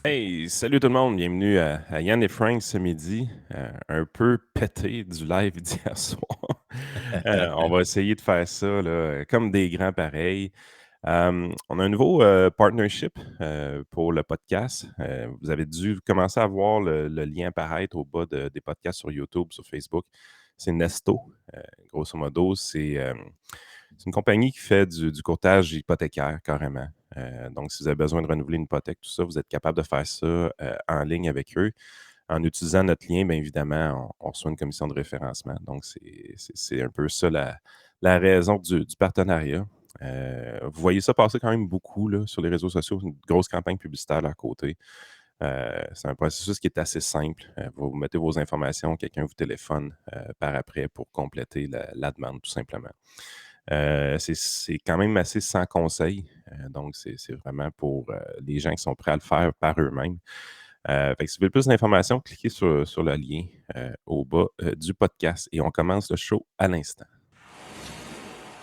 Hey, salut tout le monde, bienvenue à Yann et Frank ce midi. Un peu pété du live d'hier soir. On va essayer de faire ça là, comme des grands pareils. On a un nouveau partnership pour le podcast. Vous avez dû commencer à voir le lien apparaître au bas des podcasts sur YouTube, sur Facebook. C'est Nesto. Grosso modo, c'est une compagnie qui fait du courtage hypothécaire carrément. Donc, si vous avez besoin de renouveler une hypothèque, tout ça, vous êtes capable de faire ça en ligne avec eux. En utilisant notre lien, bien évidemment, on reçoit une commission de référencement. Donc, c'est un peu ça la raison du partenariat. Vous voyez ça passer quand même beaucoup là, sur les réseaux sociaux, une grosse campagne publicitaire à leur côté. C'est un processus qui est assez simple. Vous mettez vos informations, quelqu'un vous téléphone par après pour compléter la demande, tout simplement. C'est quand même assez sans conseil. Donc, c'est vraiment pour les gens qui sont prêts à le faire par eux-mêmes. Fait que si vous voulez plus d'informations, cliquez sur le lien au bas du podcast et on commence le show à l'instant.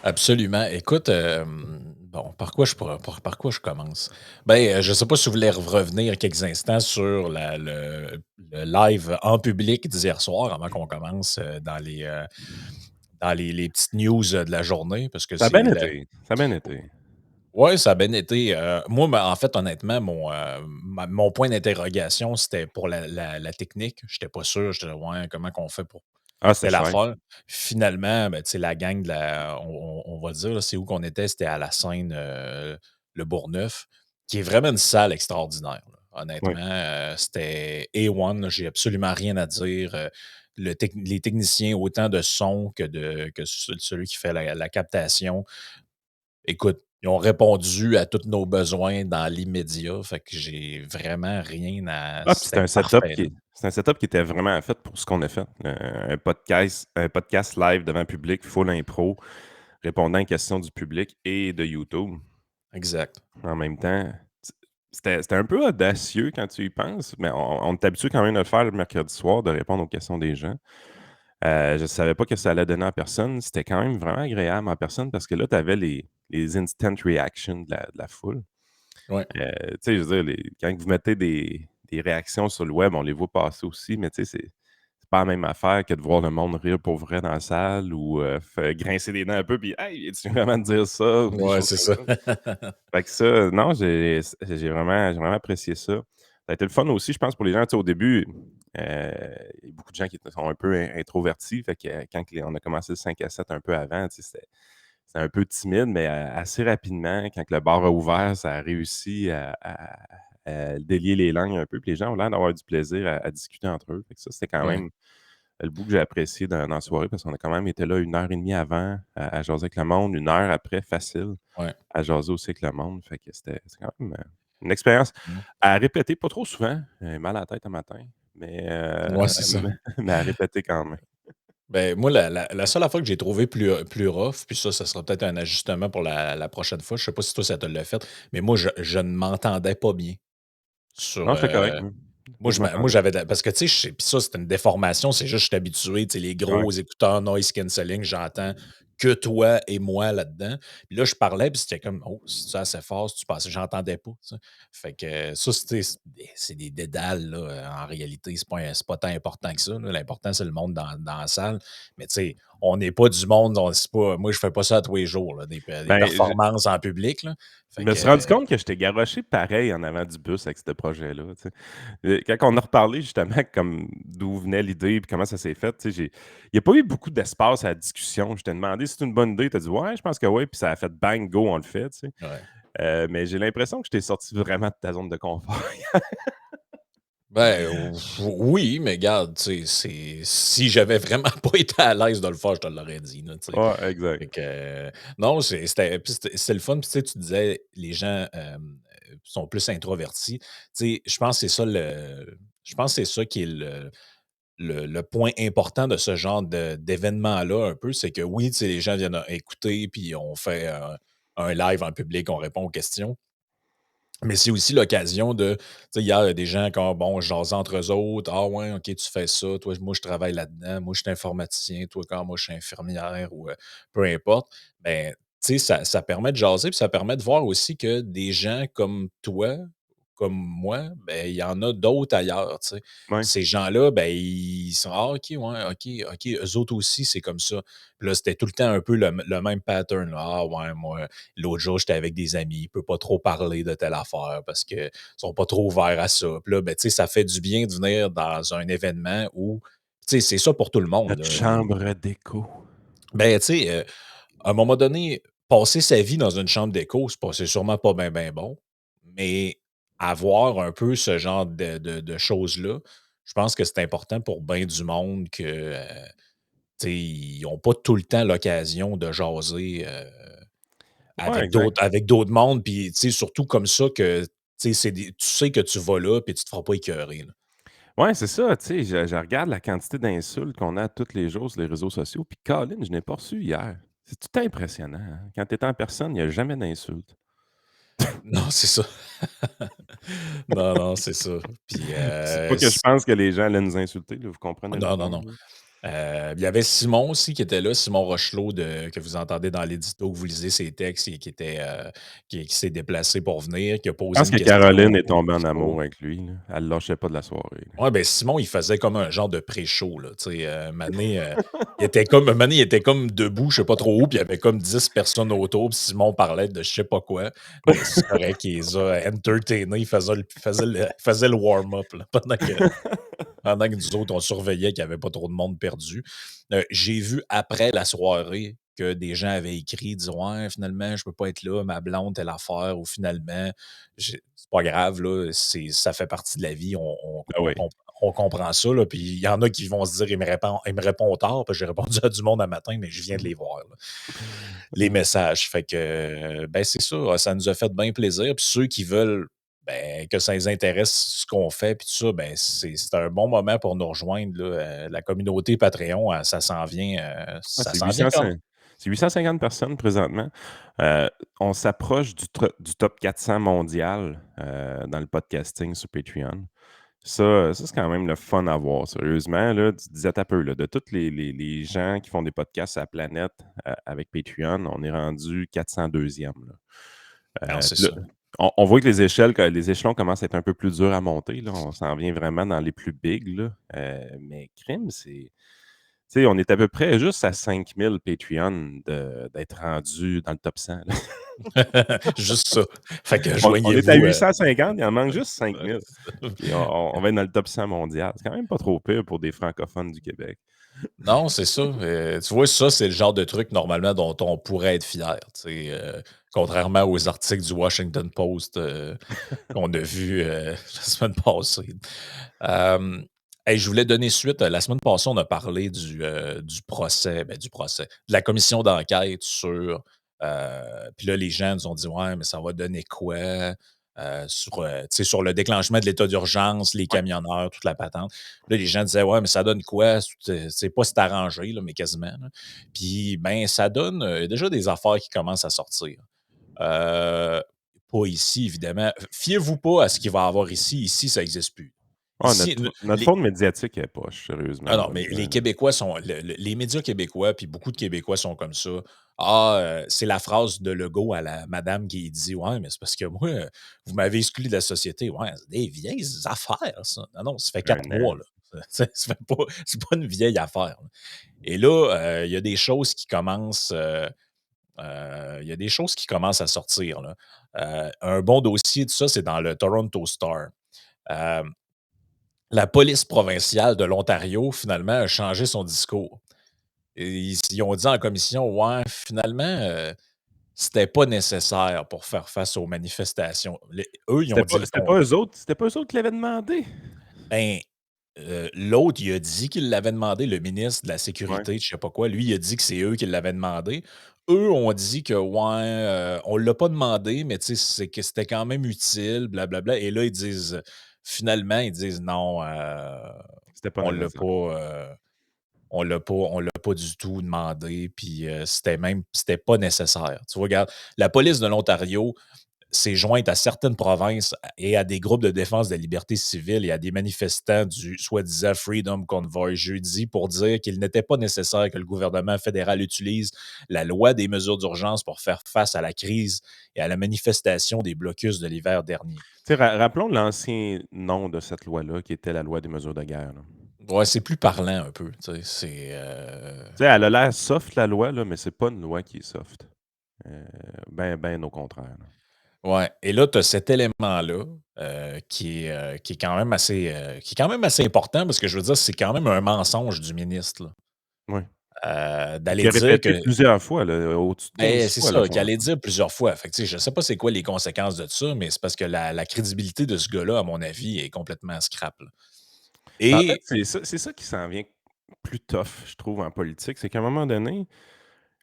Absolument. Écoute, bon, par quoi je commence? Ben, je ne sais pas si vous voulez revenir quelques instants sur le live en public d'hier soir avant qu'on commence, dans les petites news, de la journée parce que Ça a c'est bien la été. Ça a bien été. ouais, ça a bien été, moi, ben, en fait, honnêtement, mon point d'interrogation, c'était pour la technique. J'étais pas sûr, j'étais: «Ouais, comment qu'on fait pour Ah, c'était telle cher. affaire?» Finalement, ben, tu sais, la gang de la on va dire, là, c'est où qu'on était? C'était à la scène, Le Bourgneuf, qui est vraiment une salle extraordinaire, là. Oui. Honnêtement, c'était A1, là, j'ai absolument rien à dire, les techniciens, autant de son que celui qui fait la captation. Écoute, ils ont répondu à tous nos besoins dans l'immédiat, fait que j'ai vraiment rien à Ah, puis c'était parfait, là. c'est un setup qui était vraiment fait pour ce qu'on a fait. Un podcast live devant public, full impro, répondant aux questions du public et de YouTube. Exact. En même temps, c'était un peu audacieux quand tu y penses, mais on est habitué quand même de le faire le mercredi soir, de répondre aux questions des gens. Je ne savais pas que ça allait donner en personne. C'était quand même vraiment agréable en personne parce que là, tu avais les instant reactions de la foule. Ouais. Tu sais, je veux dire, quand vous mettez des réactions sur le web, on les voit passer aussi, mais tu sais, c'est pas la même affaire que de voir le monde rire pour vrai dans la salle ou grincer des dents un peu, puis hey, tu vraiment de dire ça ou des Ouais, choses c'est comme ça. ça. Fait que ça, non, j'ai vraiment apprécié ça. Ça a été le fun aussi, je pense, pour les gens. Tu sais, au début, il y a beaucoup de gens qui sont un peu introvertis. Fait que quand on a commencé le 5 à 7 un peu avant, tu sais, c'était un peu timide, mais assez rapidement, quand le bar a ouvert, ça a réussi à délier les langues un peu. Puis les gens ont l'air d'avoir du plaisir à discuter entre eux. Fait que ça, c'était quand Ouais, même le bout que j'ai apprécié dans la soirée parce qu'on a quand même été là 1 heure et demie avant à jaser avec le monde, 1 heure après, facile ouais. à jaser aussi avec le monde. Fait que c'était quand même, une expérience Mmh. à répéter, pas trop souvent. Mal à la tête un matin, mais Ouais, c'est ça. mais à répéter quand même. Ben, moi, la seule affaire que j'ai trouvé plus rough, puis ça sera peut-être un ajustement pour la prochaine fois, je sais pas si toi ça te l'a fait, mais moi, je ne m'entendais pas bien sur, Non, j'étais correct, moi. moi, Moi, je moi, m'entendais. j'avais parce que, tu sais, puis ça, c'était une déformation, c'est juste, je suis habitué, tu sais, les Ouais. gros écouteurs noise cancelling, j'entends que toi et moi là-dedans. Puis là, je parlais, puis c'était comme: «Oh, c'est assez fort, si tu passais?» J'entendais pas, tu sais. Fait que ça, c'est des dédales, là, en réalité, c'est pas tant important que ça, là. L'important, c'est le monde dans la salle. Mais tu sais, on n'est pas du monde, c'est pas moi, je fais pas ça à tous les jours, là, des Ben, performances en public, là. je Fait me que, suis rendu compte que j'étais garoché pareil en avant du bus avec ce projet-là, tu sais. Quand on a reparlé justement comme d'où venait l'idée puis comment ça s'est fait, tu sais, il y a pas eu beaucoup d'espace à la discussion. Je t'ai demandé si c'est une bonne idée, tu as dit: «Ouais, je pense que oui», puis ça a fait bang, go, on le fait, tu sais. ouais. Mais j'ai l'impression que je t'ai sorti vraiment de ta zone de confort. Ben, oui, mais regarde, tu sais, si j'avais vraiment pas été à l'aise de le faire, je te l'aurais dit, là, tu sais. Ouais, exact. Fait que, non, c'était le fun. Puis, tu sais, tu disais, les gens, sont plus introvertis. Tu sais, je pense que c'est ça qui est le point important de ce genre d'événement-là un peu, c'est que oui, tu sais, les gens viennent écouter, puis on fait un live en public, on répond aux questions. Mais c'est aussi l'occasion de tu sais, hier, il y a des gens qui bon, jasent entre eux autres: «Ah ouais, OK, tu fais ça. Toi, moi, je travaille là-dedans. Moi, je suis informaticien. Toi, quand moi, je suis infirmière» ou peu importe. Ben, tu sais, ça permet de jaser, puis ça permet de voir aussi que des gens comme toi comme moi, ben, il y en a d'autres ailleurs, tu sais. Ouais. Ces gens-là, ben, ils sont: «Ah OK, ouais, OK, eux autres aussi, c'est comme ça». Puis là, c'était tout le temps un peu le même pattern, là. «Ah ouais, moi, l'autre jour, j'étais avec des amis, je peux pas trop parler de telle affaire parce qu'ils sont pas trop ouverts à ça». Puis là, ben, tu sais, ça fait du bien de venir dans un événement où tu sais, c'est ça pour tout le monde, Notre là. chambre d'écho. Ben, tu sais, à un moment donné, passer sa vie dans une chambre d'écho, c'est sûrement pas ben bon, mais avoir un peu ce genre de choses-là, je pense que c'est important pour bien du monde que, tu sais, ils ont pas tout le temps l'occasion de jaser, Ouais, exact. avec d'autres mondes, puis, tu sais, surtout comme ça que, tu sais, tu sais que tu vas là, puis tu te feras pas écœurer, là. Ouais, c'est ça, tu sais, je regarde la quantité d'insultes qu'on a tous les jours sur les réseaux sociaux, puis Colin, je n'ai pas reçu hier. C'est tout impressionnant, hein. Quand tu es en personne, il y a jamais d'insultes. Non, c'est ça. Non, non, c'est ça. Puis, C'est pas que je pense que les gens allaient nous insulter, là, vous comprenez le non, non, point, non. là. Il y avait Simon aussi qui était là, Simon Rochelot que vous entendez dans l'édito, que vous lisez ses textes et qui était, qui s'est déplacé pour venir, qui a Je posé pense une que question Caroline est au tombée en micro. amour avec lui, là. Elle le lâchait pas de la soirée, là. Ouais, ben, Simon, il faisait comme un genre de pré-show, là, tu sais, un moment donné, il était comme debout, je sais pas trop où, puis il y avait comme 10 personnes autour, puis Simon parlait de je sais pas quoi, mais c'est correct, il les a entertainés, il faisait le warm-up, là, pendant que nous autres, on surveillait qu'il y avait pas trop de monde perdu. J'ai vu après la soirée que des gens avaient écrit, disant: «Ouais, finalement, je peux pas être là, ma blonde, telle affaire» ou finalement, c'est pas grave, là, ça fait partie de la vie, Ben oui. on comprend ça, là. Puis il y en a qui vont se dire: «Il me répond tard», parce que j'ai répondu à du monde un matin, mais je viens de les voir, là, les messages. Fait que, ben, c'est ça nous a fait bien plaisir. Puis ceux qui veulent, ben, que ça les intéresse ce qu'on fait puis tout ça, ben, c'est un bon moment pour nous rejoindre là, la communauté Patreon, Ah, ça s'en vient quand c'est 850 personnes présentement. Heu, on s'approche du top 400 mondial, dans le podcasting sur Patreon. Ça, c'est quand même le fun à voir, sérieusement, là. Tu disais: «Attends un peu, là, de tous les gens qui font des podcasts à la planète, avec Patreon, on est rendu 402e, là». non, c'est Puis là, ça. on voit que les échelons commencent à être un peu plus durs à monter, là. On s'en vient vraiment dans les plus big, là. Mais crime, c'est tu sais, on est à peu près juste à 5000 Patreon d'être rendu dans le top 100, là. Juste ça. Fait que On est à joignez-vous, 850, il en manque juste 5000. euh, Puis on va être dans le top 100 mondial. C'est quand même pas trop pire pour des francophones du Québec. Non, c'est ça. Tu vois, ça, c'est le genre de truc normalement dont on pourrait être fier. Tu sais, contrairement aux articles du Washington Post qu'on a vus la semaine passée. Euh, hey, je voulais donner suite. La semaine passée, on a parlé du procès, du procès, de la commission d'enquête sur. Puis là, les gens nous ont dit: Ouais, mais ça va donner quoi? Tu sais, sur le déclenchement de l'état d'urgence, les Ouais. camionneurs, toute la patente. Là, les gens disaient: «Ouais, mais ça donne quoi?» C'est pas c'est arrangé, là, mais quasiment, là. Puis, ben, ça donne, déjà des affaires qui commencent à sortir. Heu, Pas ici, évidemment. Fiez-vous pas à ce qu'il va y avoir ici. Ici, ça existe plus. Ah, Ici, notre les fonds médiatique est poche, sérieusement, ah non, là, mais moi, les là. Québécois sont les médias québécois, puis beaucoup de Québécois sont comme ça. Ah, c'est la phrase de Legault à la madame qui dit: «Ouais, mais c'est parce que moi, vous m'avez exclu de la société». Ouais, c'est des vieilles affaires, ça. Non, non, ça fait 4 Un mois, an. là. Ça fait pas c'est pas une vieille affaire, là. Et là, il y a des choses qui commencent, il y a des choses qui commencent à sortir, là. Un bon dossier de ça, c'est dans le Toronto Star. Hem, la police provinciale de l'Ontario, finalement, a changé son discours. Et ils ont dit en commission: «Ouais, finalement, c'était pas nécessaire pour faire face aux manifestations». Eux, ils ont dit le contraire. C'était pas eux autres qui l'avaient demandé? Ben, l'autre, il a dit qu'il l'avait demandé, le ministre de la Ouais, sécurité, je sais pas quoi, lui, il a dit que c'est eux qui l'avaient demandé. Eux ont dit que, ouais, on l'a pas demandé, mais tu sais, c'est que c'était quand même utile, blablabla. Et là, ils disent, finalement, ils disent: «Non, c'était pas on l'a nécessaire. pas, on l'a pas du tout demandé, puis c'était pas nécessaire». Tu vois, regarde, la police de l'Ontario, s'est jointe à certaines provinces et à des groupes de défense des libertés civiles et à des manifestants du soi-disant Freedom Convoy jeudi pour dire qu'il n'était pas nécessaire que le gouvernement fédéral utilise la loi des mesures d'urgence pour faire face à la crise et à la manifestation des blocus de l'hiver dernier. Tu sais, rappelons l'ancien nom de cette loi-là, qui était la loi des mesures de guerre. Là. Ouais, c'est plus parlant un peu. Tu sais, elle a l'air soft, la loi, là, mais c'est pas une loi qui est soft. Ben au contraire. Là. Ouais. Et là, tu as cet élément-là qui est qui est quand même assez important parce que je veux dire, c'est quand même un mensonge du ministre. Là. Oui. Qui D'aller a dire répété que. plusieurs fois, là, au-dessus de 15 C'est fois, là, ça, son qu'il allait dire plusieurs fois. Fait que, tu sais, je ne sais pas c'est quoi les conséquences de ça, mais c'est parce que la crédibilité de ce gars-là, à mon avis, est complètement scrap. Là. En fait, Et c'est ça qui s'en vient plus tough, je trouve, en politique. C'est qu'à un moment donné,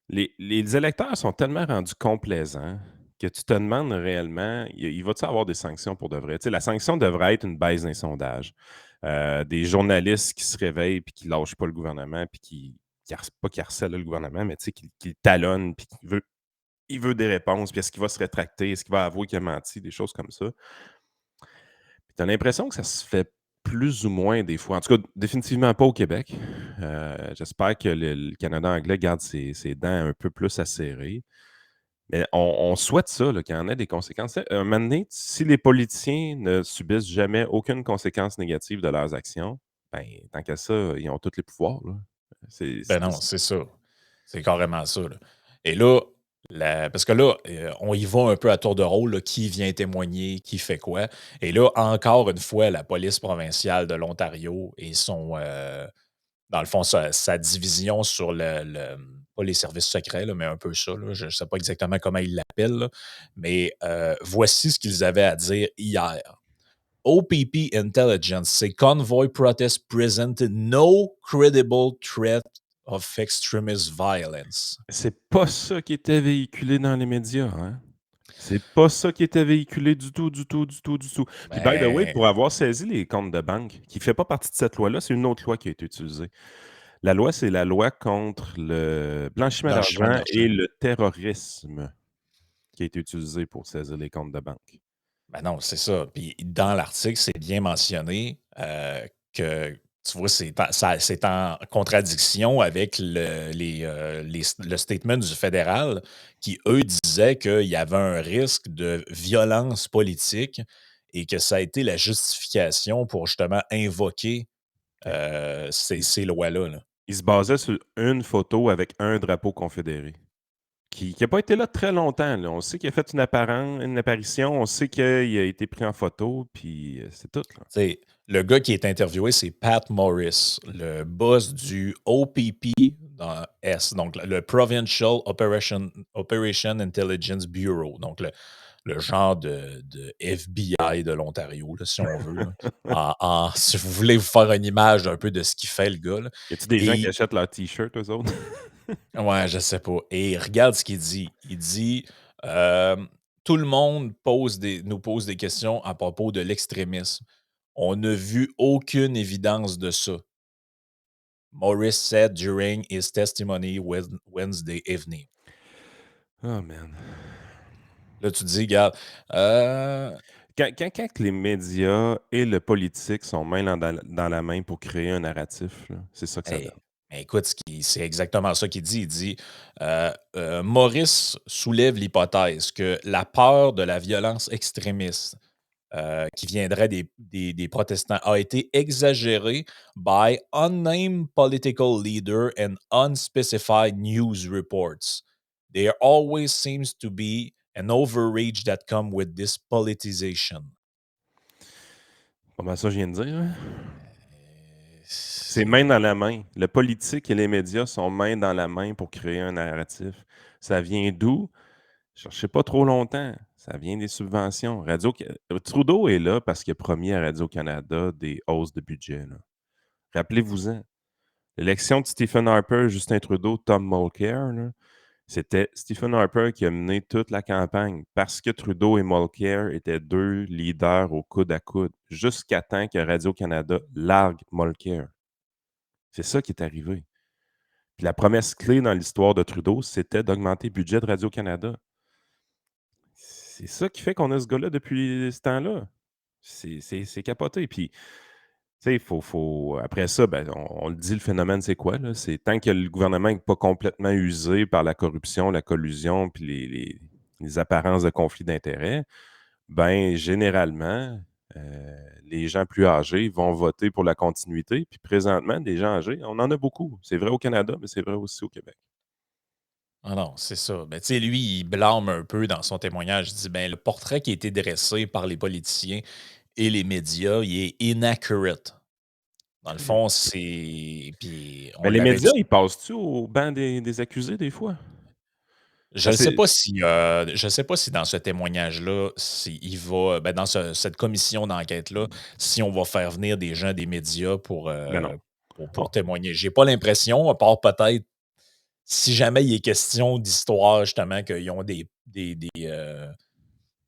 les électeurs sont tellement rendus complaisants que tu te demandes réellement, il va-tu avoir des sanctions pour de vrai? Tu sais, la sanction devrait être une baisse d'un sondage. Des journalistes qui se réveillent puis qui lâchent pas le gouvernement puis pas qui harcèlent le gouvernement, mais tu sais, qui le talonnent puis il veut des réponses. Puis est-ce qu'il va se rétracter? Est-ce qu'il va avouer qu'il a menti? Des choses comme ça. Tu as l'impression que ça se fait plus ou moins des fois. En tout cas, définitivement pas au Québec. J'espère que le Canada anglais garde ses dents un peu plus acérées. Mais on souhaite ça, là, qu'il y en ait des conséquences. Tu sais, un moment donné, si les politiciens ne subissent jamais aucune conséquence négative de leurs actions, ben, tant qu'à ça, ils ont tous les pouvoirs. Là. ben non, c'est ça. C'est carrément ça. Là. Et là, parce que là, on y va un peu à tour de rôle, là, qui vient témoigner, qui fait quoi. Et là, encore une fois, la police provinciale de l'Ontario et dans le fond, sa division sur pas les services secrets, là, mais un peu ça. Là, je ne sais pas exactement comment ils l'appellent, là, mais voici ce qu'ils avaient à dire hier. OPP Intelligence say convoy protest presented no credible threat of extremist violence. C'est pas ça qui était véhiculé dans les médias, hein? C'est pas ça qui était véhiculé du tout, du tout, du tout, du tout. Puis by the way, Mais pour avoir saisi les comptes de banque, qui fait pas partie de cette loi-là, c'est une autre loi qui a été utilisée. La loi, c'est la loi contre le blanchiment blanchiment d'argent d'argent. et le terrorisme qui a été utilisée pour saisir les comptes de banque. Ben non, c'est ça. Puis dans l'article, c'est bien mentionné que, tu vois, c'est en contradiction avec le statement du fédéral qui, eux, disaient qu'il y avait un risque de violence politique et que ça a été la justification pour justement invoquer OK. Ils ces lois-là. Là. ils se basaient sur une photo avec un drapeau confédéré qui a pas été là très longtemps, là. On sait qu'il a fait une apparition, on sait qu'il a été pris en photo, puis c'est tout, là. T'sais, le gars qui est interviewé, c'est Pat Morris, le boss du OPP dans S, donc le Provincial Operation Intelligence Bureau, donc le genre de FBI de l'Ontario, là, si on veut. Là. Si vous voulez vous faire une image un peu de ce qu'il fait, le gars. Là. Y a-tu des gens qui Et, achètent leurs t-shirts, eux autres? ouais, je sais pas. Et regarde ce qu'il dit. Il dit euh, tout le monde nous pose des questions à propos de l'extrémisme. On n'a vu aucune évidence de ça. Morris said during his testimony Wednesday evening. Oh man. Là, tu te dis, regarde, Quand les médias et le politique sont main dans la main pour créer un narratif, là, c'est ça que ça donne. hey, mais écoute, c'est exactement ça qu'il dit. Il dit Maurice soulève l'hypothèse que la peur de la violence extrémiste qui viendrait des protestants a été exagérée by unnamed political leader and unspecified news reports. There always seems to be an overreach that come with this politicization. Pas mal ça, je viens de dire, hein? C'est main C'est dans la main. Le politique et les médias sont main dans la main pour créer un narratif. Ça vient d'où? Cherchez pas trop longtemps. Ça vient des subventions. Trudeau est là parce qu'il a promis à Radio-Canada des hausses de budget. Là. Rappelez-vous-en. L'élection de Stephen Harper, Justin Trudeau, Tom Mulcair, là, c'était Stephen Harper qui a mené toute la campagne parce que Trudeau et Mulcair étaient deux leaders au coude à coude jusqu'à temps que Radio-Canada largue Mulcair. C'est ça qui est arrivé. Puis la promesse clé dans l'histoire de Trudeau, c'était d'augmenter le budget de Radio-Canada. c'est ça qui fait qu'on a ce gars-là depuis ce temps-là. C'est capoté. Puis, tu sais, faut après ça, ben, on le dit, le phénomène, c'est quoi, là? C'est tant que le gouvernement n'est pas complètement usé par la corruption, la collusion, puis les apparences de conflits d'intérêts, ben, généralement, les gens plus âgés vont voter pour la continuité. Puis présentement, des gens âgés, on en a beaucoup. C'est vrai au Canada, mais c'est vrai aussi au Québec. Ah non, c'est ça. Ben, tu sais, lui, il blâme un peu dans son témoignage. Il dit, ben, le portrait qui a été dressé par les politiciens et les médias, il est inaccurate. Dans le fond, c'est. Puis on Mais les l'avait médias, dit. ils passent-tu au banc des accusés des fois? Je ne Parce sais que pas si, je sais pas si dans ce témoignage-là, il va, ben, dans cette commission d'enquête-là, si on va faire venir des gens des médias ben non. pour On témoigner. J'ai pas l'impression, à part peut-être si jamais il est question d'histoire, justement, qu'ils ont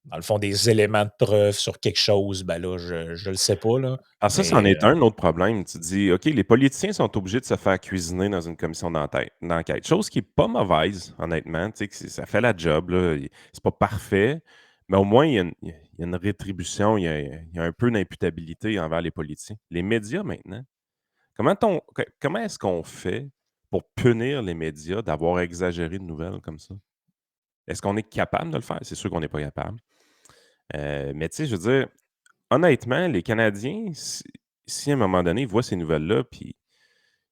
dans le fond, des éléments de preuve sur quelque chose, ben là, je le sais pas, là. alors ça, c'en Mais est un autre problème. Tu dis: «OK, les politiciens sont obligés de se faire cuisiner dans une commission d'enquête». Chose qui est pas mauvaise, honnêtement, tu sais, que ça fait la job, là. C'est pas parfait, mais au moins il y a une rétribution, il y a un peu d'imputabilité envers les politiciens. Les médias, maintenant, comment est-ce qu'on fait pour punir les médias d'avoir exagéré de nouvelles comme ça? Est-ce qu'on est capable de le faire? C'est sûr qu'on n'est pas capable. Mais tu sais, je veux dire, honnêtement, les Canadiens, si à un moment donné, ils voient ces nouvelles-là, puis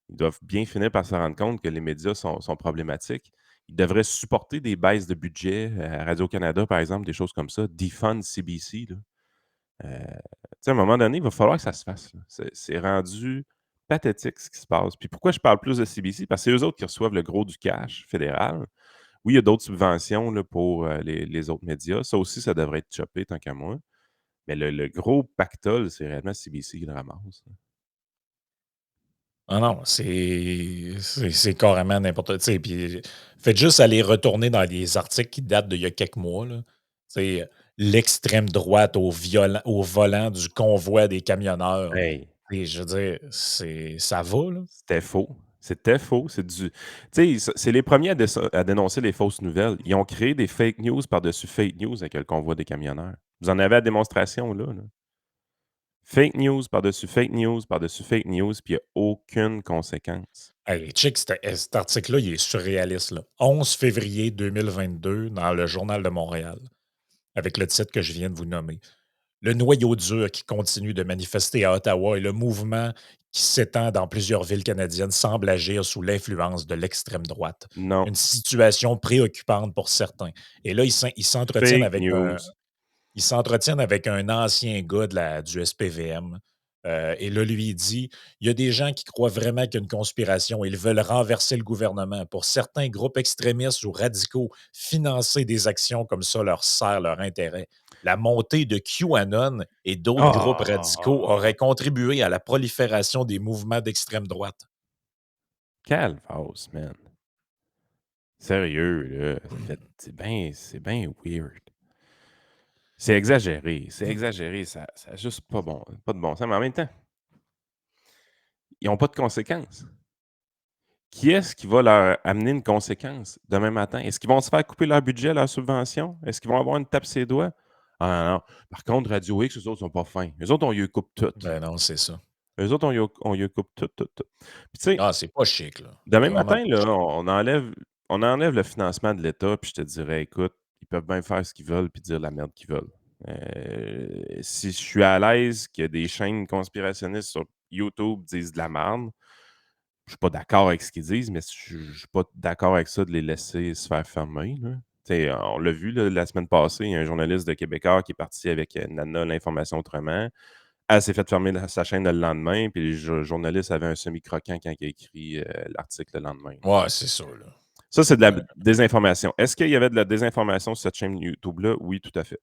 ils doivent bien finir par se rendre compte que les médias sont problématiques, ils devraient supporter des baisses de budget à Radio-Canada, par exemple, des choses comme ça, defund CBC, là. Tu sais, à un moment donné, il va falloir que ça se fasse, là. C'est rendu pathétique ce qui se passe. Puis pourquoi je parle plus de CBC? Parce que c'est eux autres qui reçoivent le gros du cash fédéral. Oui, il y a d'autres subventions là, pour les autres médias. Ça aussi, ça devrait être chopé tant qu'à moi. Mais le gros pactole, c'est réellement CBC qui le ramasse, là. ah non, c'est carrément n'importe quoi. Tu sais, puis faites juste aller retourner dans les articles qui datent d'il y a quelques mois, là. Tu sais, l'extrême droite au volant du convoi des camionneurs. Hey, Et je veux dire, ça va, là. c'était faux. C'était faux. Tu sais, c'est les premiers à dénoncer les fausses nouvelles. Ils ont créé des fake news par-dessus fake news avec le convoi des camionneurs. Vous en avez la démonstration là, là. Fake news par-dessus fake news par-dessus fake news, puis il n'y a aucune conséquence. Hey, check, cet article-là, il est surréaliste, là. 11 février 2022 dans le Journal de Montréal, avec le titre que je viens de vous nommer. Le noyau dur qui continue de manifester à Ottawa et le mouvement qui s'étend dans plusieurs villes canadiennes semble agir sous l'influence de l'extrême droite. Non. Une situation préoccupante pour certains. Et là, ils s'entretiennent Fake avec un, news. ils s'entretiennent avec un ancien gars du SPVM. Et là, lui, il dit il y a des gens qui croient vraiment qu'il y a une conspiration. Ils veulent renverser le gouvernement. Pour certains groupes extrémistes ou radicaux, financer des actions comme ça leur sert leur intérêt. La montée de QAnon et d'autres groupes radicaux Ah! aurait contribué à la prolifération des mouvements d'extrême droite. Calvasse, man. Sérieux, là. C'est bien weird. C'est exagéré, ça a juste pas de bon sens, mais en même temps, ils ont pas de conséquences. Qui est-ce qui va leur amener une conséquence demain matin? Est-ce qu'ils vont se faire couper leur budget, leur subvention? Est-ce qu'ils vont avoir une tape ses doigts? Ah non, non. Par contre, Radio X, eux autres sont pas fins. Eux autres, on lui coupe tout. Ben non, c'est ça. Eux autres, on lui coupe tout, tout, tout. Puis tu sais, Ah, c'est pas chic, là. demain C'est vraiment matin, pas là, chic. on enlève le financement de l'État, puis je te dirais, écoute, ils peuvent bien faire ce qu'ils veulent puis dire la merde qu'ils veulent. Si je suis à l'aise que des chaînes conspirationnistes sur YouTube disent de la merde, je suis pas d'accord avec ce qu'ils disent, mais je suis pas d'accord avec ça de les laisser se faire fermer, là. Tu sais, on l'a vu là, la semaine passée, il y a un journaliste de Québécois qui est parti avec Nana, l'information autrement. Elle s'est fait fermer sa chaîne le lendemain, puis le journaliste avait un semi-croquant quand il a écrit l'article le lendemain. Ouais, c'est ça, là. Ça, c'est de la Euh, désinformation. Est-ce qu'il y avait de la désinformation sur cette chaîne YouTube-là? Oui, tout à fait.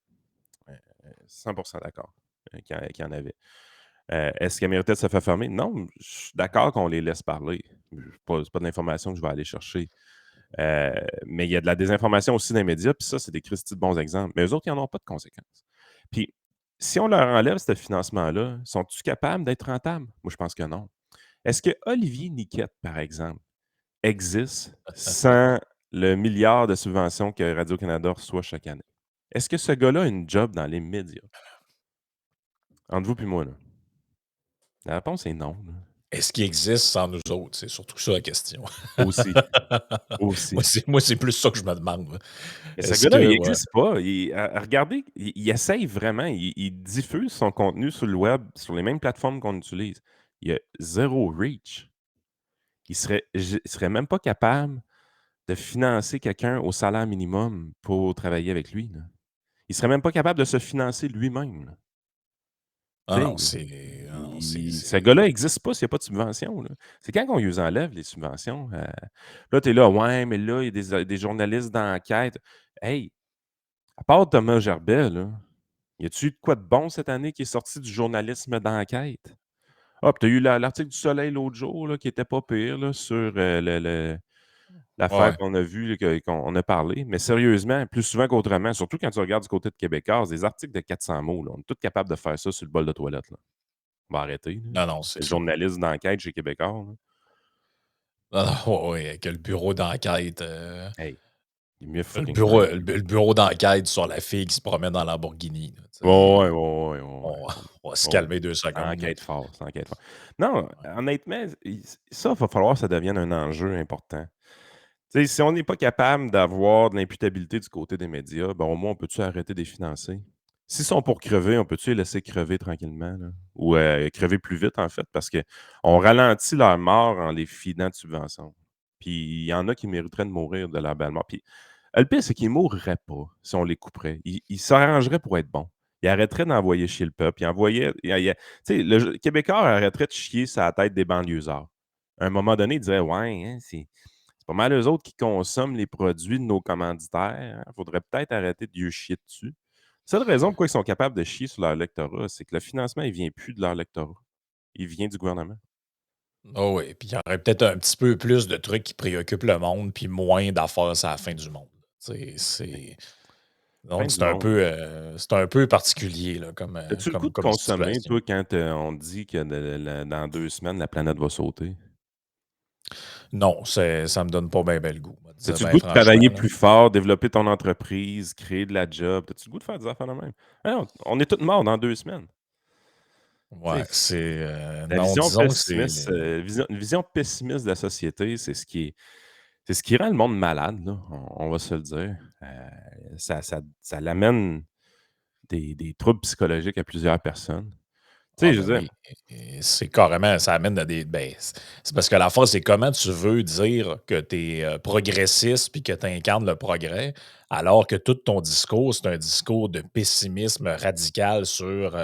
100% d'accord qu'il y en avait. Est-ce qu'elle méritait de se faire fermer? Non, je suis d'accord qu'on les laisse parler. C'est pas de l'information que je vais aller chercher. Mais il y a de la désinformation aussi dans les médias, puis ça, c'est des Christy de bons exemples. Mais eux autres, ils n'en ont pas de conséquences. Puis, si on leur enlève ce financement-là, sont-ils capables d'être rentables? Moi, je pense que non. Est-ce que Olivier Niquette, par exemple, existe sans le milliard de subventions que Radio-Canada reçoit chaque année? Est-ce que ce gars-là a une job dans les médias? Entre vous puis moi, là. La réponse est non, là. Est-ce qu'il existe sans nous autres? C'est surtout ça la question. Aussi, aussi. Moi, c'est plus ça que je me demande, là. Mais ce Est-ce gars-là, il que ouais. existe pas. Regardez, il essaye vraiment, il diffuse son contenu sur le web, sur les mêmes plateformes qu'on utilise. Il a zéro reach. Il serait même pas capable de financer quelqu'un au salaire minimum pour travailler avec lui, là. Il serait même pas capable de se financer lui-même, là. Ah Tu non, sais, ce c'est gars-là n'existe pas s'il y a pas de subvention, là. C'est quand qu'on lui enlève les subventions, là, tu es là: «Ouais, mais là, il y a des journalistes d'enquête». Hey, à part Thomas Gerbet, là, y a-tu eu de quoi de bon cette année qui est sorti du journalisme d'enquête? Ah, puis tu as eu l'article du Soleil l'autre jour, là, qui était pas pire, là, sur, l'affaire ouais. qu'on a vue, là, qu'on a parlé. Mais sérieusement, plus souvent qu'autrement, surtout quand tu regardes du côté de Québécois, des articles de 400 mots, là, on est tous capables de faire ça sur le bol de toilette, là. On va arrêter, là. Non, non, c'est Les sûr. journalistes d'enquête chez Québécois, là. Non, non, ouais, ouais, que le bureau d'enquête, Hey, il est mieux le fucking bureau correct. le bu le bureau d'enquête sur la fille qui se promène dans la Lamborghini, là, tu Ouais, ouais, sais. ouais, ouais, ouais, On ouais. on va se Ouais, ouais. calmer 2 Ça secondes, là. enquête fort, ça enquête fort. Non, honnêtement, ça, va falloir que ça devienne un enjeu important. Tu sais, si on n'est pas capable d'avoir de l'imputabilité du côté des médias, ben, au moins, on peut-tu arrêter de les financer? S'ils sont pour crever, on peut-tu les laisser crever tranquillement, là? Ou crever plus vite, en fait, parce qu'on ralentit leur mort en les filant de subventions. Puis il y en a qui mériteraient de mourir de leur belle mort. Puis le pire, c'est qu'ils ne mourraient pas si on les couperait. Ils s'arrangeraient pour être bons. Ils arrêteraient d'envoyer chier le peuple. Ils envoyaient. Tu sais, le Québécois arrêterait de chier sur la tête des banlieusards. À un moment donné, ils diraient: Ouais, hein, c'est pas mal eux autres qui consomment les produits de nos commanditaires. Il faudrait peut-être arrêter de vieux chier dessus. La seule raison pourquoi ils sont capables de chier sur leur lectorat, c'est que le financement, il vient plus de leur lectorat. Il vient du gouvernement. Ah oui, puis il y aurait peut-être un petit peu plus de trucs qui préoccupent le monde, puis moins d'affaires sur la fin du monde. Tu sais, c'est Fin donc du monde. c'est un peu particulier là, As-tu le goût de comme consommer, situation. toi, quand on te dit que dans 2 semaines, la planète va sauter? Non, ça me donne pas ben le goût, on va dire As-tu le ben goût de franchement, travailler là. plus fort, développer ton entreprise, créer de la job? As-tu le goût de faire des affaires de même? Ah non, on est tous morts dans 2 semaines. Tu Ouais, sais, c'est, la non, vision disons que c'est pessimiste, une vision pessimiste de la société, c'est ce qui rend le monde malade, là, on va se le dire. Ça l'amène des troubles psychologiques à plusieurs personnes. Tu ah sais, je ben veux dire, oui, et c'est carrément ça amène à des ben, c'est parce que la force, c'est comment tu veux dire que tu es, progressiste puis que tu incarnes le progrès, alors que tout ton discours, c'est un discours de pessimisme radical sur,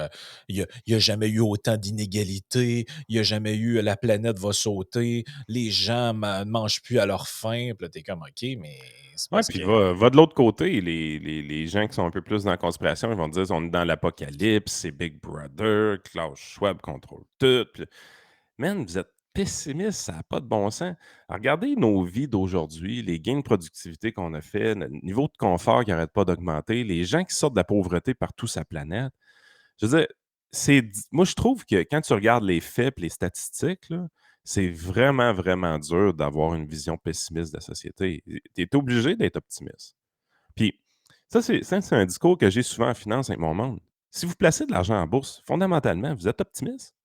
il y a jamais eu autant d'inégalités, il y a jamais eu la planète va sauter, les gens mangent plus à leur faim. Puis là, tu es comme: «OK, mais c'est ouais, parce puis que». va de l'autre côté, les gens qui sont un peu plus dans la conspiration, ils vont te dire: «On est dans l'apocalypse, c'est Big Brother, Klaus Schwab contrôle tout», puis man, vous êtes pessimiste, ça a pas de bon sens. Regardez nos vies d'aujourd'hui, les gains de productivité qu'on a fait, le niveau de confort qui arrête pas d'augmenter, les gens qui sortent de la pauvreté partout sur la planète. Je veux dire, moi, je trouve que quand tu regardes les faits et les statistiques, là, c'est vraiment, vraiment dur d'avoir une vision pessimiste de la société. Tu es obligé d'être optimiste. Puis, ça, c'est un discours que j'ai souvent en finance avec mon monde. Si vous placez de l'argent en bourse, fondamentalement, vous êtes optimiste.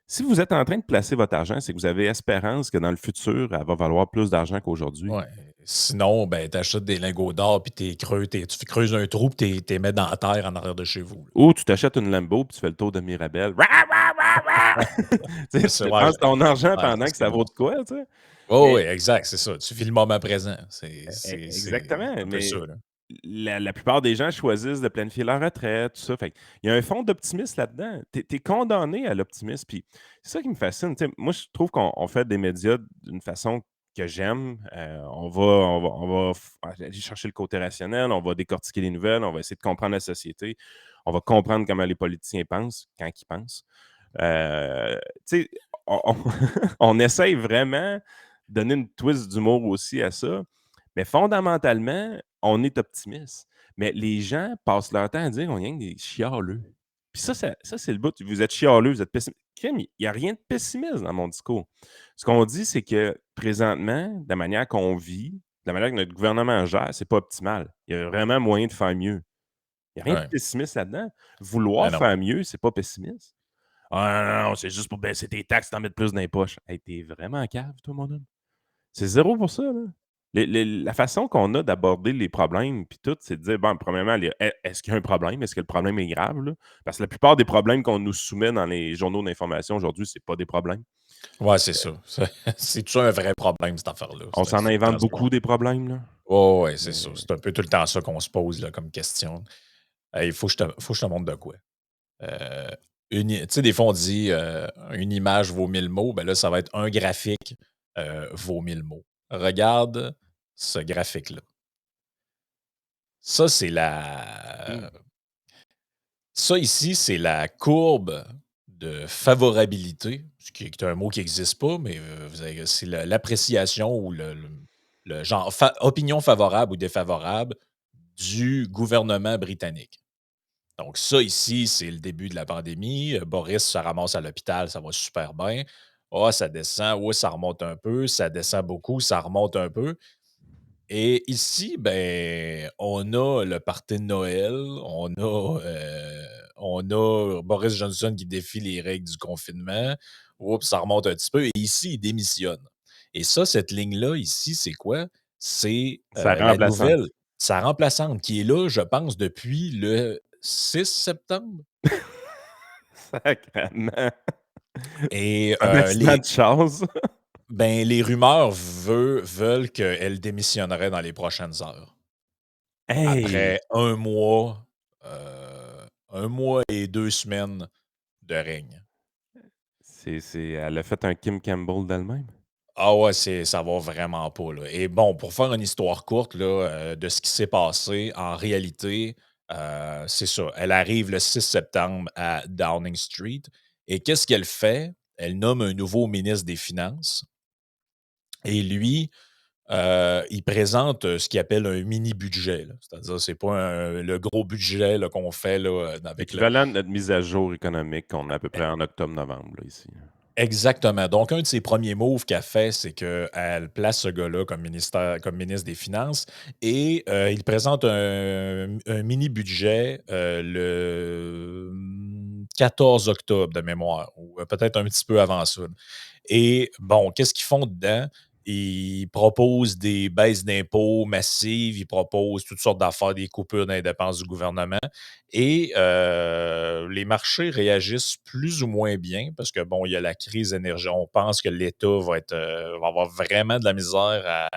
Si vous êtes en train de placer votre argent, c'est que vous avez espérance que dans le futur, elle va valoir plus d'argent qu'aujourd'hui. Ouais, sinon, ben, tu achètes des lingots d'or puis tu creuses un trou puis tu les mets dans la terre en arrière de chez vous, là. Ou tu t'achètes une Lambo puis tu fais le tour de Mirabel. Rah, rah, rah, rah! Tu sais, tu C'est ouais, dépenses ton argent ouais, pendant que c'est ça vaut bon de ça. quoi, tu sais? Oui, oui, Mais exact, c'est ça. Tu vis le moment présent. C'est exactement, un peu ça, mais là. la plupart des gens choisissent de planifier leur retraite, tout ça. Fait il y a un fond d'optimisme là-dedans. Tu es condamné à l'optimisme, puis c'est ça qui me fascine. Tu sais, moi, je trouve qu'on fait des médias d'une façon que j'aime. On va aller chercher le côté rationnel, on va décortiquer les nouvelles, on va essayer de comprendre la société, on va comprendre comment les politiciens pensent quand ils pensent. Tu sais, on on essaye vraiment de donner une twist d'humour aussi à ça, mais fondamentalement, on est optimiste. Mais les gens passent leur temps à dire qu'on est rien que des chialeux. Puis ça, c'est le bout. Vous êtes chialeux, vous êtes pessimiste. Crime, il n'y a rien de pessimiste dans mon discours. Ce qu'on dit, c'est que présentement, de la manière qu'on vit, de la manière que notre gouvernement gère, c'est pas optimal. Il y a vraiment moyen de faire mieux. Il y a rien de Ouais. pessimiste là-dedans. Ben Vouloir non. faire mieux, c'est pas pessimiste. «Ah non, non, c'est juste pour baisser tes taxes, t'en mettre plus dans les poches». Hey, tu vraiment cave, toi, mon homme? C'est zéro pour ça, là. La façon qu'on a d'aborder les problèmes puis tout, c'est de dire, bon, premièrement, est-ce qu'il y a un problème? Est-ce que le problème est grave, là? Parce que la plupart des problèmes qu'on nous soumet dans les journaux d'information aujourd'hui, c'est pas des problèmes. Ouais, c'est ça. C'est toujours un vrai problème, cette affaire-là. On C'est s'en tout le invente temps ça. beaucoup des problèmes, là. Ouais, ouais, c'est ça. Mais C'est un peu tout le temps ça qu'on se pose là, comme question. Hey, faut que je te montre de quoi. Euh, tu sais, des fois, on dit une image vaut 1000 mots. Ben là, ça va être un graphique vaut 1000 mots. Regarde ce graphique-là. Ça, c'est mmh, la. Ça ici, c'est la courbe de favorabilité, ce qui est un mot qui n'existe pas, mais c'est l'appréciation ou le genre opinion favorable ou défavorable du gouvernement britannique. Donc, ça ici, c'est le début de la pandémie. Boris se ramasse à l'hôpital, ça va super bien. Ah, ça descend, ouais, ça remonte un peu, ça descend beaucoup, ça remonte un peu. Et ici, ben, on a le party de Noël, on a Boris Johnson qui défie les règles du confinement. Oups, ça remonte un petit peu. Et ici, il démissionne. Et ça, cette ligne-là, ici, c'est quoi? C'est sa la remplaçante. nouvelle, sa remplaçante, qui est là, je pense, depuis le 6 septembre. Sacrément. Et Un accident de chance. les rumeurs veulent qu'elle démissionnerait dans les prochaines heures. Hey! Après 1 mois et 2 semaines de règne. Elle a fait un Kim Campbell d'elle-même? Ah ouais, ça va vraiment pas, là. Et bon, pour faire une histoire courte, là, de ce qui s'est passé, en réalité, c'est ça. Elle arrive le 6 septembre à Downing Street et qu'est-ce qu'elle fait? Elle nomme un nouveau ministre des Finances et lui, il présente, ce qu'il appelle un mini budget, là. C'est-à-dire, c'est pas le gros budget, là, qu'on fait, là, avec le. L'équivalent de notre mise à jour économique qu'on a à peu près en octobre-novembre, là, ici. Exactement. Donc, un de ses premiers moves qu'elle fait, c'est qu'elle place ce gars-là comme ministre des Finances et il présente un mini-budget le 14 octobre de mémoire, ou peut-être un petit peu avant ça. Et bon, qu'est-ce qu'ils font dedans? Ils proposent des baisses d'impôts massives, ils proposent toutes sortes d'affaires, des coupures dans les dépenses du gouvernement. Et les marchés réagissent plus ou moins bien parce que, bon, il y a la crise énergétique. On pense que l'État va avoir vraiment de la misère à.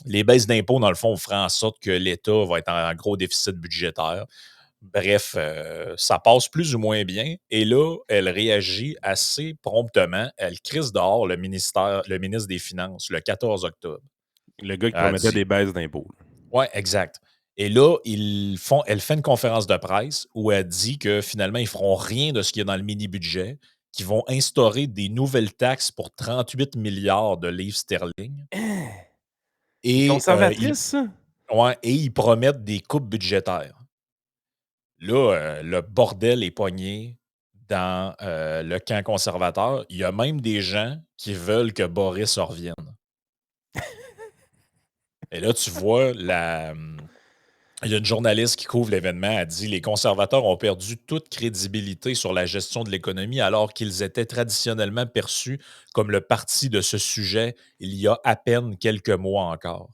Les baisses d'impôts, dans le fond, feraient en sorte que l'État va être en gros déficit budgétaire. Bref, ça passe plus ou moins bien. Et là, elle réagit assez promptement. Elle crisse dehors le ministre des Finances le 14 octobre. Le gars qui Elle promettait dit, des baisses d'impôts, là. ouais, exact. Et là, elle fait une conférence de presse où elle dit que finalement, ils feront rien de ce qu'il y a dans le mini-budget, qu'ils vont instaurer des nouvelles taxes pour 38 milliards de livres sterling. Hein? C'est Et, conservatrice, ça? ouais, et ils promettent des coupes budgétaires. Là, le bordel est pogné dans le camp conservateur. Il y a même des gens qui veulent que Boris revienne. Et là, tu vois, il y a une journaliste qui couvre l'événement, elle dit les conservateurs ont perdu toute crédibilité sur la gestion de l'économie alors qu'ils étaient traditionnellement perçus comme le parti de ce sujet il y a à peine quelques mois encore.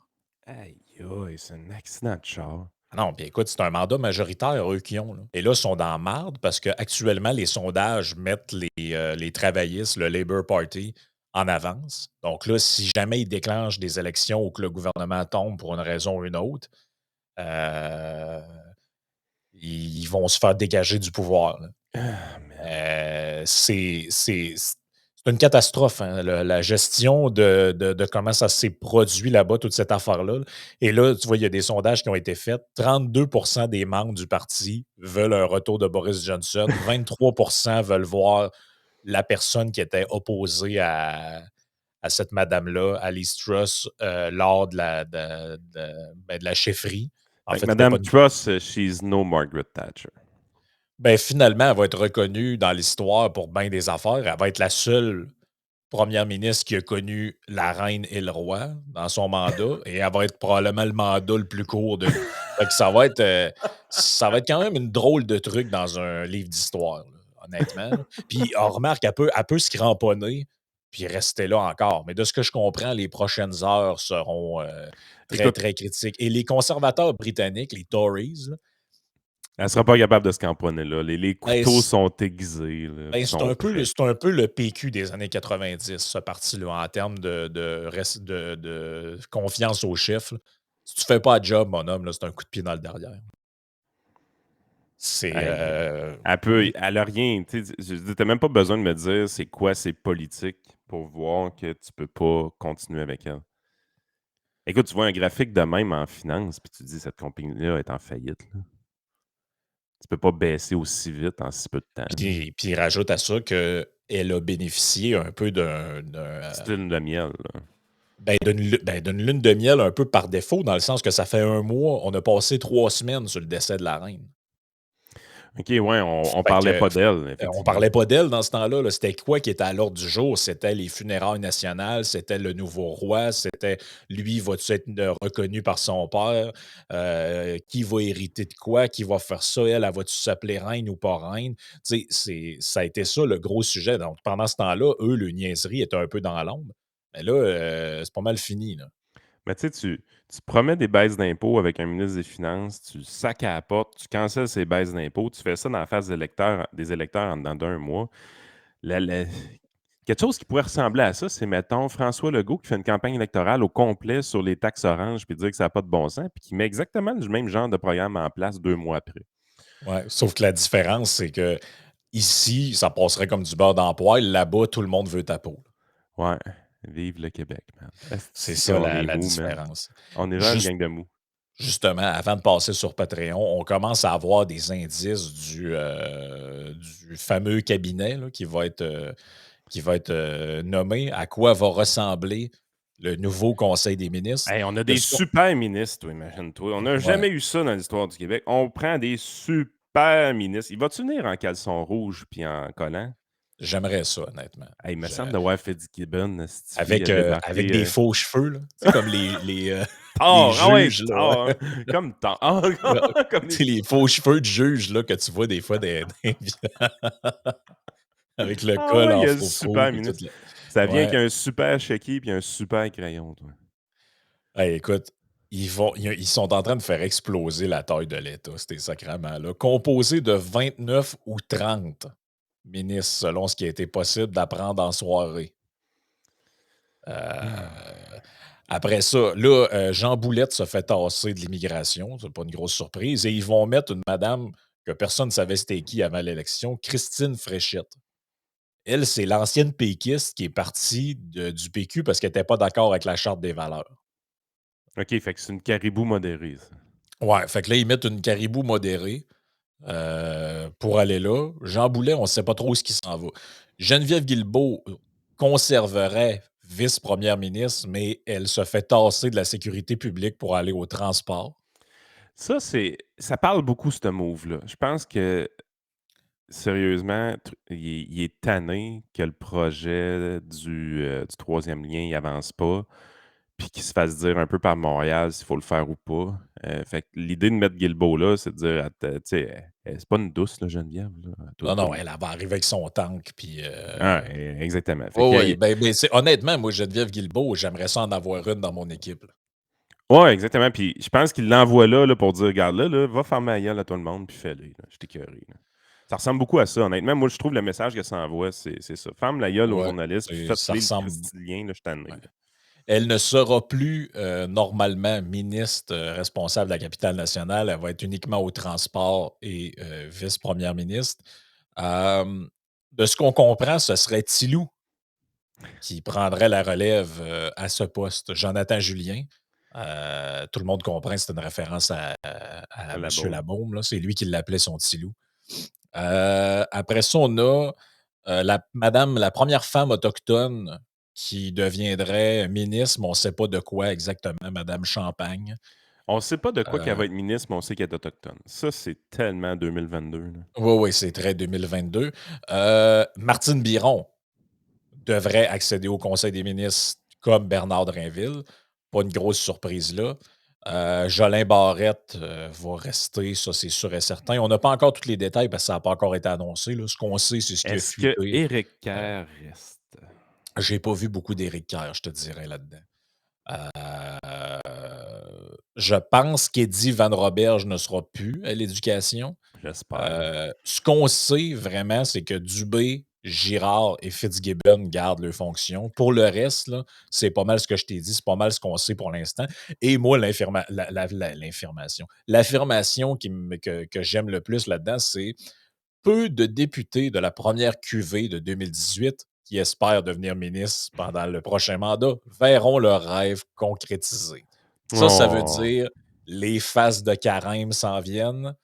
Aïe aïe, c'est un accident de char. Ah non, puis écoute, c'est un mandat majoritaire, eux, qui ont, là. Et là, ils sont dans la marde parce qu'actuellement, les sondages mettent les travaillistes, le Labour Party, en avance. Donc là, si jamais ils déclenchent des élections ou que le gouvernement tombe pour une raison ou une autre, euh, ils vont se faire dégager du pouvoir, là. Ah man. C'est une catastrophe, hein, la gestion de comment ça s'est produit là-bas, toute cette affaire-là. Et là, tu vois, il y a des sondages qui ont été faits. 32% des membres du parti veulent un retour de Boris Johnson. 23% veulent voir la personne qui était opposée à cette madame-là, Alice Truss, lors de la chefferie. En Fait que fait, c'était pas Madame une. Truss, she's no Margaret Thatcher. Ben, finalement, elle va être reconnue dans l'histoire pour bien des affaires. Elle va être la seule première ministre qui a connu la reine et le roi dans son mandat et elle va être probablement le mandat le plus court Fait que ça va être quand même une drôle de truc dans un livre d'histoire, là, honnêtement, là. Puis on remarque, elle peut se cramponner puis rester là encore. Mais de ce que je comprends, les prochaines heures seront, très, Écoute, très critiques et les conservateurs britanniques, les Tories, là, elle sera pas capable de se camponner là. Les ben, couteaux sont aiguisés, là, puis c'est sont prêts. c'est un peu le PQ des années 90, ce parti-là, en termes de confiance aux chiffres, là. Si tu fais pas la job, mon homme, là, c'est un coup de pied dans le derrière. C'est, Hey, elle a rien, tu sais, je veux dire, tu même pas besoin de me dire c'est quoi ses politiques pour voir que tu peux pas continuer avec elle. Écoute, tu vois un graphique de même en finance, puis tu te dis cette compagnie-là est en faillite, là. Tu peux pas baisser aussi vite en si peu de temps, là. puis rajoute à ça qu'elle a bénéficié un peu Style de miel, là. d'une lune de miel un peu par défaut, dans le sens que ça fait un mois, on a passé 3 semaines sur le décès de la reine. OK, ouais, on Fait parlait que pas d'elle, on effectivement. parlait pas d'elle dans ce temps-là, là. C'était quoi qui était à l'ordre du jour? C'était les funérailles nationales, c'était le nouveau roi, c'était lui, va-tu être reconnu par son père? Qui va hériter de quoi? Qui va faire ça? Elle va-tu s'appeler reine ou pas reine? Tu sais, ça a été ça le gros sujet. Donc, pendant ce temps-là, eux, le niaiserie était un peu dans l'ombre. Mais là, c'est pas mal fini, là. Mais tu sais, tu promets des baisses d'impôts avec un ministre des Finances, tu sacs à la porte, tu cancelles ces baisses d'impôts, tu fais ça dans la face des électeurs en dedans d'un mois. La- la- Quelque chose qui pourrait ressembler à ça, c'est, mettons, François Legault qui fait une campagne électorale au complet sur les taxes oranges puis dire que ça n'a pas de bon sens, puis qui met exactement le même genre de programme en place 2 mois après. Ouais, sauf que la différence, c'est que ici, ça passerait comme du beurre dans la poêle. Là-bas, tout le monde veut ta peau. Ouais, vive le Québec, man. C'est Est-ce ça qu'on la, est la mou, man? différence. On est vraiment une Juste gang de mous. Justement, avant de passer sur Patreon, on commence à avoir des indices du fameux cabinet là, qui va être nommé, à quoi va ressembler le nouveau Conseil des ministres. Hey, on a De des ce qu'on- super ministres, toi, imagine-toi. On n'a Ouais, jamais eu ça dans l'histoire du Québec. On prend des super ministres. Il va-tu venir en caleçon rouge puis en collant? j'aimerais ça, honnêtement. Hey, il me Je- semble d'avoir fait du Gibbon, Stifi, avec, à avec débarquer. des faux cheveux, là. Tu sais, comme les les Tard! Ah ouais, juges, là. tard! Comme tard! Ah, comme Tu les... sais, les faux cheveux de juges là, que tu vois des fois avec le Ah col ouais, il y en a le froufrou, super puis tout. ministre. Ça vient avec Ouais. un super chéquier puis un super crayon, toi. Hey, écoute, ils sont en train de faire exploser la taille de l'État, ces sacrements-là. Composé de 29 ou 30 ministres, selon ce qui a été possible d'apprendre en soirée. Euh, Après ça, là, Jean Boulette se fait tasser de l'immigration. C'est pas une grosse surprise. Et ils vont mettre une madame que personne ne savait c'était qui avant l'élection, Christine Fréchette. Elle, c'est l'ancienne péquiste qui est partie du PQ parce qu'elle n'était pas d'accord avec la Charte des valeurs. OK, fait que c'est une caribou modérée, ça. Ouais, fait que là, ils mettent une caribou modérée pour aller là. Jean Boulet, on ne sait pas trop où ce qui s'en va. Geneviève Guilbeault conserverait vice-première ministre, mais elle se fait tasser de la sécurité publique pour aller au transport. Ça parle beaucoup, ce move-là. Je pense que, sérieusement, il est tanné que le projet du 3e lien il avance pas, puis qu'il se fasse dire un peu par Montréal s'il faut le faire ou pas. Fait que l'idée de mettre Guilbeault là, c'est de dire, tu sais, c'est pas une douce, là, Geneviève, là. Non, non, elle va arriver avec son tank, puis Ah, exactement. Fait oui, que, oui, ben, honnêtement, moi, Geneviève Guilbeault, j'aimerais ça en avoir une dans mon équipe, là. ouais, exactement. Puis je pense qu'il l'envoie là, pour dire, regarde là, va fermer la gueule à tout le monde, puis fais-le. Là. Je t'écœuré. Ça ressemble beaucoup à ça, honnêtement. Moi, je trouve le message que ça envoie, c'est ça. Ferme la gueule aux Ouais, journalistes, puis ça faites-les le ressemble. Christilien, là, je suis tanné, Ouais. là. Elle ne sera plus normalement ministre responsable de la capitale nationale. Elle va être uniquement au transport et vice-première ministre. Euh, de ce qu'on comprend, ce serait Tilou qui prendrait la relève à ce poste. Jonathan Julien. Tout le monde comprend que c'est une référence à À M. la bombe. Labaume, là. C'est lui qui l'appelait son Tilou. Après ça, on a la première femme autochtone qui deviendrait ministre, mais on ne sait pas de quoi exactement, Madame Champagne. On sait pas de quoi qu'elle Euh, va être ministre, mais on sait qu'elle est autochtone. Ça, c'est tellement 2022, là. oui, oui, c'est très 2022. Martine Biron devrait accéder au Conseil des ministres comme Bernard Drinville. Pas une grosse surprise là. Jolin Barrette, va rester, ça, c'est sûr et certain. On n'a pas encore tous les détails parce que ça n'a pas encore été annoncé, là. Ce qu'on sait, c'est ce qui a Est-ce que fuité. Éric Heu, Kerr reste? j'ai pas vu beaucoup d'Éric Kerr, je te dirais, là-dedans. Heu, je pense qu'Eddie Van Roberge ne sera plus à l'éducation. J'espère. Ce qu'on sait vraiment, c'est que Dubé, Girard et Fitzgibbon gardent leurs fonctions. Pour le reste, là, c'est pas mal ce que je t'ai dit, c'est pas mal ce qu'on sait pour l'instant. Et moi, l'affirmation que j'aime le plus là-dedans, c'est peu de députés de la première cuvée de 2018 qui espèrent devenir ministres pendant le prochain mandat verront leur rêve concrétisé. Ça veut Oh! dire les faces de carême s'en viennent.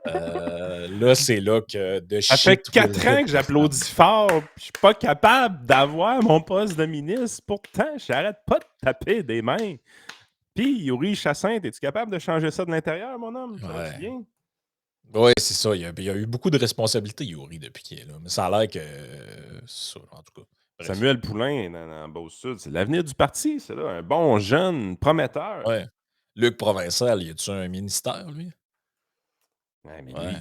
Là, c'est là que the Ça fait shit will 4 hit ans que the fan. j'applaudis fort, puis je suis pas capable d'avoir mon poste de ministre. Pourtant, j'arrête pas de taper des mains. Puis, Yuri Chassin, es-tu capable de changer ça de l'intérieur, mon homme? Ça va-tu Ouais. bien? Oui, c'est ça. Il y a eu beaucoup de responsabilités, Yuri, depuis qu'il est là. Mais ça a l'air que. Ça, en tout cas. Bref. Samuel Poulain, dans Beauce-Sud, c'est l'avenir du parti, c'est là. Un bon jeune prometteur. Ouais. Luc Provençal, y a-tu un ministère, lui? Ouais, mais Ouais. lui,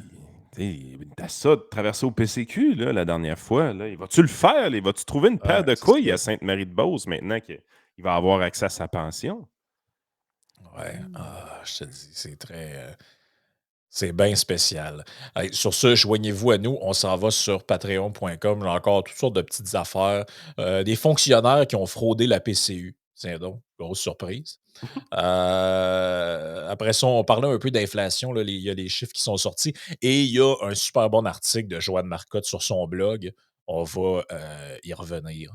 tu sais, il a ça de traverser au PCQ, là, la dernière fois. Là. Il va-tu le faire? Là? Il va-tu trouver une Ouais, paire de c'est couilles ça. à Sainte-Marie-de-Beauce maintenant qu'il va avoir accès à sa pension? Ouais. Ah, je te dis, c'est très. C'est bien spécial. Hey, sur ce, joignez-vous à nous. On s'en va sur patreon.com. J'ai encore toutes sortes de petites affaires. Des fonctionnaires qui ont fraudé la PCU. Tiens donc, grosse surprise. Après ça, on parlait un peu d'inflation. Là, il y a des chiffres qui sont sortis. Et il y a un super bon article de Joanne Marcotte sur son blog. On va y revenir.